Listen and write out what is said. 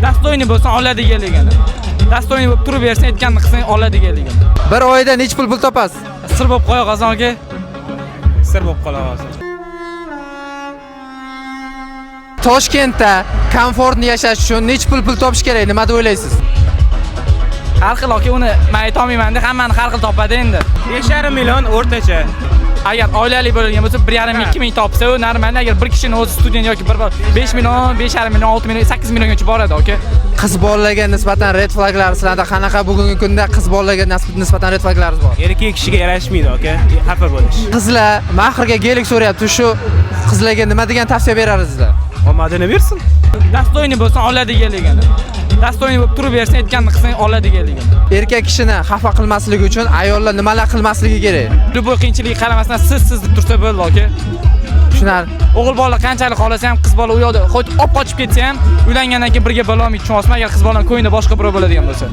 Dastoyni bo'lsa oladiganligini. Dastoyni bo'lib turib bersang, aytganini qilsang oladiganligini. Bir oyda necha pul topasiz? Sir bo'lib qo'ya qolsan aka. Sir bo'lib qolaversin. Toshkentda komfortni yashash uchun necha pul topish kerak? Nima deb o'ylaysiz? Har xil aka, uni men aytolmayman-da, hammani har xil topadi endi. 5,5 million o'rtacha. Agar oilali bo'lgan bo'lsa 1,5-2 ming topsa, u normal. Agar bir kishining o'zi student yoki 5 million, 5,5 million, 6 million, 8 milliongacha boradi aka. Qiz bolalarga nisbatan red flaglar sizlarda qanaqa bugungi kunda qiz bolalarga nisbatan red flaglaringiz bor? Erkak kishiga yarashmaydi aka, xafa bo'lish. Qizlar mahrga gelik so'rayapti. Shu qizlarga nima degan tavsiya berasizlar? Omadini bersin. Dastoyni bo'lsa oladiganligini. Dastoyni bo'lib turib bersang, aytganini qilsang oladiganligini. Erkak kishini xafa qilmasligi uchun ayollar nimalar qilmasligi kerak? Bu qiyinchilikka qaramasdan siz deb tursa bo'ldi aka. Tushunarli. O'g'il bola qanchalik xolasa ham, qiz bola u yoqda qochib ketsa ham, uylangandan keyin birga bo'la olmaydi. Tushunasizmi? Agar qiz bolaning ko'nglida boshqa birov bo'ladigan bo'lsa.